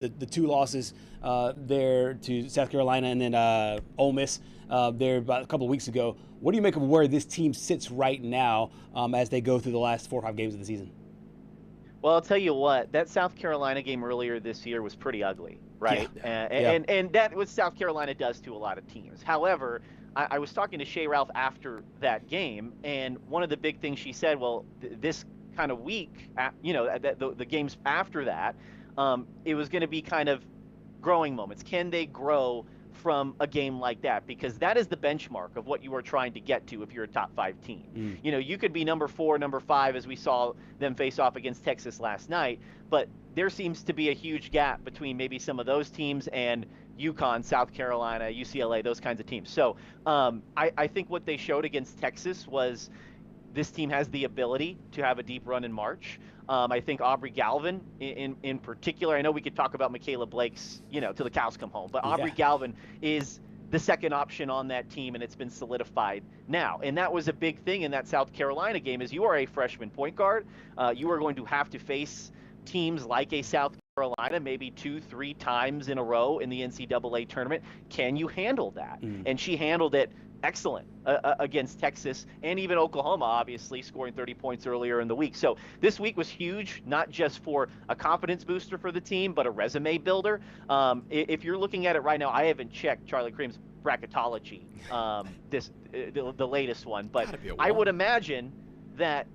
the two losses there to South Carolina and then Ole Miss there about a couple of weeks ago. What do you make of where this team sits right now as they go through the last 4 or 5 games of the season? Well, I'll tell you what, that South Carolina game earlier this year was pretty ugly, right? Yeah. And that what South Carolina does to a lot of teams. However, I was talking to Shea Ralph after that game, and one of the big things she said, well, this kind of week, the games after that, it was going to be kind of growing moments. Can they grow from a game like that? Because that is the benchmark of what you are trying to get to if you're a top 5 team. You could be number 4, number 5, as we saw them face off against Texas last night, but there seems to be a huge gap between maybe some of those teams and UConn, South Carolina, UCLA, those kinds of teams. So I think what they showed against Texas was this team has the ability to have a deep run in March. I think Aubrey Galvin in particular, I know we could talk about Mikayla Blakes, till the cows come home, but Aubrey Galvin is the second option on that team, and it's been solidified now. And that was a big thing in that South Carolina game is you are a freshman point guard. You are going to have to face teams like a South Carolina maybe 2-3 times in a row in the NCAA tournament. Can you handle that? And she handled it excellent against Texas and even Oklahoma, obviously, scoring 30 points earlier in the week. So this week was huge, not just for a confidence booster for the team, but a resume builder. If you're looking at it right now, I haven't checked Charlie Cream's bracketology, the latest one, but I would imagine that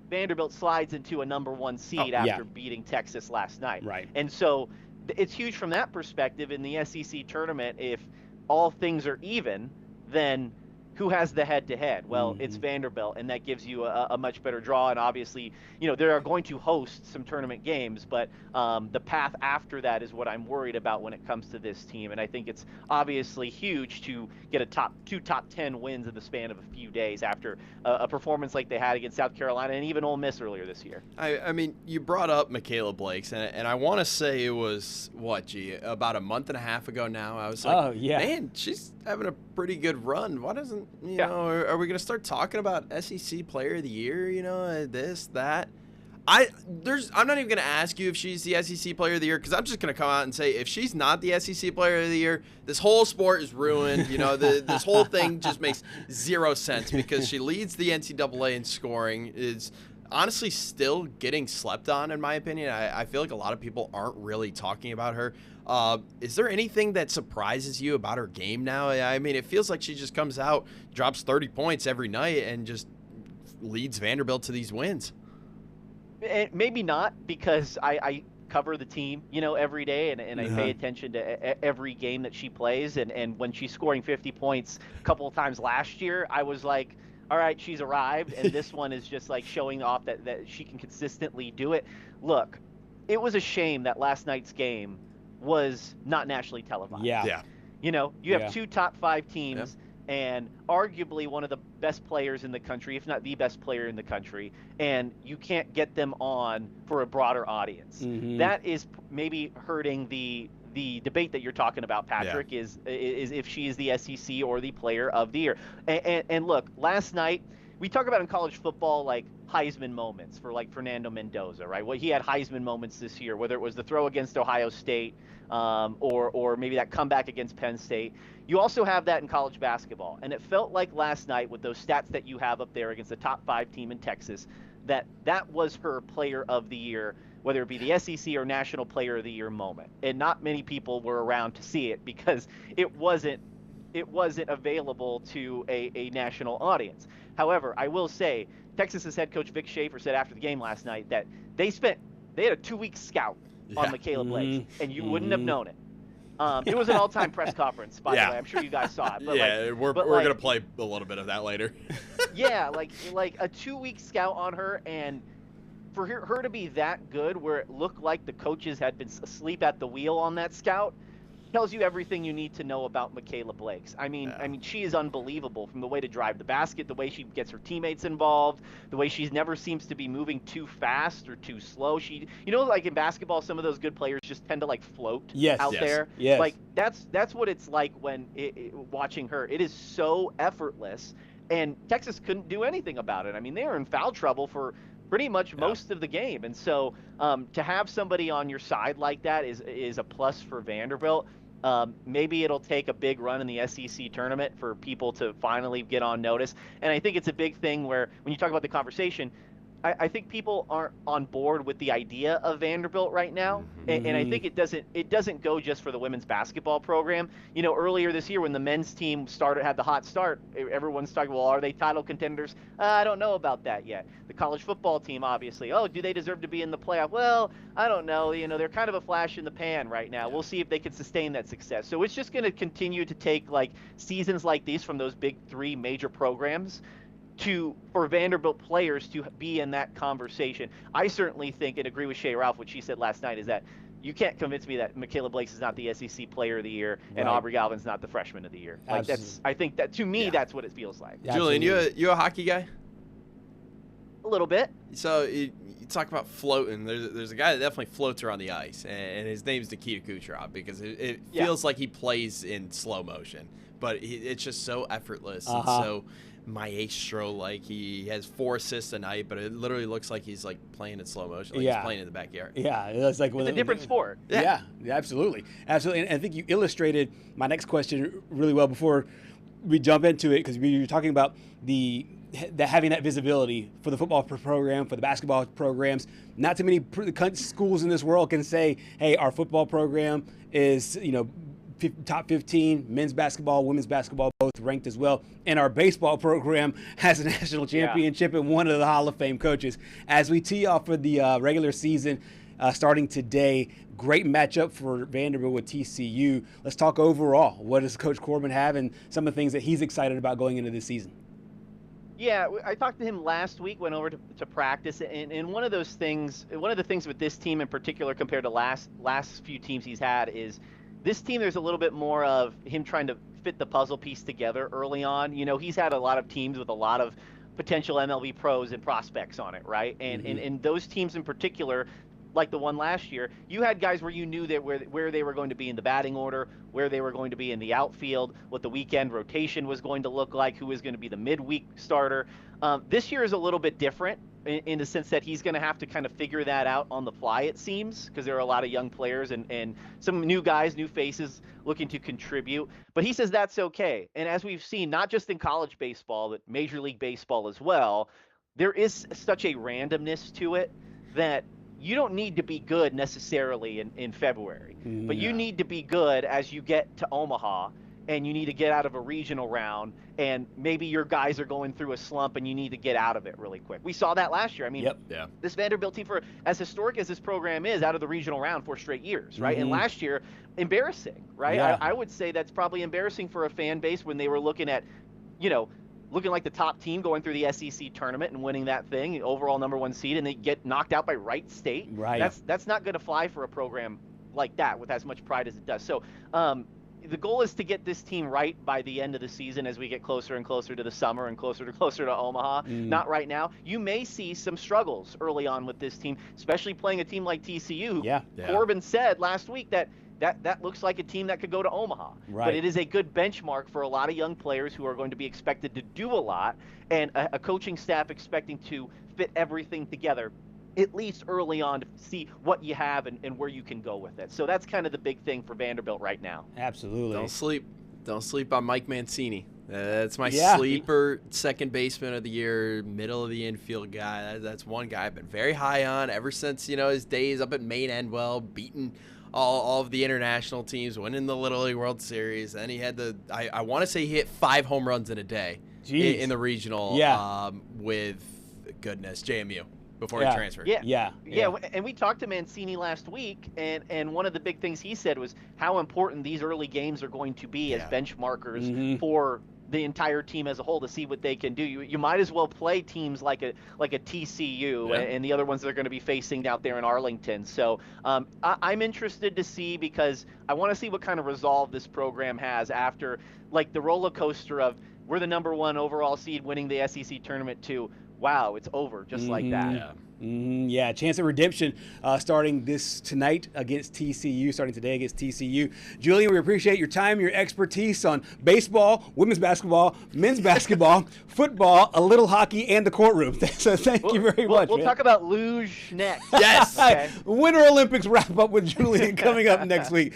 Vanderbilt slides into a number 1 seed after beating Texas last night. Right. And so it's huge from that perspective in the SEC tournament. If all things are even, then who has the head-to-head? Well, it's Vanderbilt, and that gives you a much better draw. And obviously, they are going to host some tournament games, but the path after that is what I'm worried about when it comes to this team. And I think it's obviously huge to get two top 10 wins in the span of a few days after a performance like they had against South Carolina and even Ole Miss earlier this year. I mean, you brought up Mikayla Blakes, and I want to say it was, about a month and a half ago now. I was like, man, she's having a pretty good run. Why doesn't, are we going to start talking about SEC Player of the Year, this, that? I'm not even going to ask you if she's the SEC Player of the Year, because I'm just going to come out and say if she's not the SEC Player of the Year, this whole sport is ruined. This whole thing just makes zero sense because she leads the NCAA in scoring, is honestly still getting slept on, in my opinion. I feel like a lot of people aren't really talking about her. Is there anything that surprises you about her game now? I mean, it feels like she just comes out, drops 30 points every night, and just leads Vanderbilt to these wins. And maybe not, because I cover the team, every day, and I pay attention to every game that she plays. And when she's scoring 50 points a couple of times last year, I was like, all right, she's arrived. And this one is just like showing off that she can consistently do it. Look, it was a shame that last night's game was not nationally televised. Yeah. You have 2 top 5 teams. And arguably one of the best players in the country, if not the best player in the country, and you can't get them on for a broader audience. That is maybe hurting the debate that you're talking about, Patrick, is if she is the SEC or the Player of the Year. And look, last night, we talk about in college football like Heisman moments for like Fernando Mendoza, right? Well, he had Heisman moments this year, whether it was the throw against Ohio State or maybe that comeback against Penn State. You also have that in college basketball. And it felt like last night with those stats that you have up there against the top 5 team in Texas, that was her Player of the Year, whether it be the SEC or National Player of the Year moment. And not many people were around to see it because it wasn't available to a national audience. However, I will say, Texas's head coach Vic Schaefer said after the game last night that they had a 2-week scout on Mikayla Blakes, and you wouldn't have known it. It was an all-time press conference, by the way. I'm sure you guys saw it. But we're going to play a little bit of that later. like a 2-week scout on her, and for her to be that good where it looked like the coaches had been asleep at the wheel on that scout tells you everything you need to know about Mikayla Blakes. I mean, she is unbelievable, from the way to drive the basket, the way she gets her teammates involved, the way she never seems to be moving too fast or too slow. She, like in basketball, some of those good players just tend to like float out there. Yes. Like that's what it's like when watching her. It is so effortless, and Texas couldn't do anything about it. I mean, they were in foul trouble for pretty much most of the game. And so to have somebody on your side like that is a plus for Vanderbilt. Maybe it'll take a big run in the SEC tournament for people to finally get on notice. And I think it's a big thing where when you talk about the conversation, I think people aren't on board with the idea of Vanderbilt right now, and I think it doesn't go just for the women's basketball program. You know, earlier this year when the men's team had the hot start, everyone's talking, well, are they title contenders? I don't know about that yet. The college football team, obviously, do they deserve to be in the playoff? Well, I don't know. You know, they're kind of a flash in the pan right now. We'll see if they can sustain that success. So it's just going to continue to take like seasons like these from those big three major programs for Vanderbilt players to be in that conversation. I certainly think and agree with Shea Ralph, what she said last night, is that you can't convince me that Mikayla Blakes is not the SEC Player of the Year and Aubrey Galvin's not the Freshman of the Year. Like I think that to me that's what it feels like. Julian, you a hockey guy? A little bit. So you talk about floating. There's a guy that definitely floats around the ice, and his name's Nikita Kucherov because it feels like he plays in slow motion, but it's just so effortless and so maestro. Like he has 4 assists a night, but it literally looks like he's like playing in slow motion, like he's playing in the backyard. Yeah, it's like it's a different sport. Yeah, absolutely. And I think you illustrated my next question really well before we jump into it, because you're talking about the having that visibility for the football program, for the basketball programs. Not too many schools in this world can say, hey, our football program is, top 15, men's basketball, women's basketball, both ranked as well. And our baseball program has a national championship and one of the Hall of Fame coaches. As we tee off for the regular season starting today, great matchup for Vanderbilt with TCU. Let's talk overall. What does Coach Corbin have and some of the things that he's excited about going into this season? Yeah, I talked to him last week, went over to practice, and one of the things with this team in particular compared to last few teams he's had is this team, there's a little bit more of him trying to fit the puzzle piece together early on. You know, he's had a lot of teams with a lot of potential MLB pros and prospects on it, right? And those teams in particular, like the one last year, you had guys where you knew that where they were going to be in the batting order, where they were going to be in the outfield, what the weekend rotation was going to look like, who was going to be the midweek starter. This year is a little bit different in the sense that he's going to have to kind of figure that out on the fly, it seems, because there are a lot of young players and some new guys, new faces looking to contribute. But he says that's okay. And as we've seen, not just in college baseball, but Major League Baseball as well, there is such a randomness to it that you don't need to be good necessarily in February, but you need to be good as you get to Omaha, and you need to get out of a regional round, and maybe your guys are going through a slump and you need to get out of it really quick. We saw that last year. I mean, this Vanderbilt team, for as historic as this program is, out of the regional round 4 straight years, right? And last year, embarrassing, right? I would say that's probably embarrassing for a fan base when they were looking at, looking like the top team going through the SEC tournament and winning that thing, overall #1 seed, and they get knocked out by Wright State. Right. That's not going to fly for a program like that with as much pride as it does. So the goal is to get this team right by the end of the season as we get closer and closer to the summer and closer to Omaha. Not right now. You may see some struggles early on with this team, especially playing a team like TCU. Corbin said last week that looks like a team that could go to Omaha. Right. But it is a good benchmark for a lot of young players who are going to be expected to do a lot, and a coaching staff expecting to fit everything together, at least early on, to see what you have and where you can go with it. So that's kind of the big thing for Vanderbilt right now. Absolutely. Don't sleep on Mike Mancini. That's my sleeper second baseman of the year, middle of the infield guy. That's one guy I've been very high on ever since, his days up at Maine Endwell, beating all of the international teams, winning the Little League World Series. And he had I want to say he hit 5 home runs in a day in the regional with, JMU. Before he transferred. Yeah. And we talked to Mancini last week, and one of the big things he said was how important these early games are going to be as benchmarkers for the entire team as a whole to see what they can do. You might as well play teams like a TCU and the other ones that are going to be facing out there in Arlington. So I'm interested to see, because I want to see what kind of resolve this program has after, like, the roller coaster of we're the #1 overall seed winning the SEC tournament to, wow, it's over just like that. Yeah, chance of redemption starting tonight against TCU, starting today against TCU. Julian, we appreciate your time, your expertise on baseball, women's basketball, men's basketball, football, a little hockey, and the courtroom. So thank you very much. We'll talk about luge next. Yes. Okay. Winter Olympics wrap up with Julian coming up next week.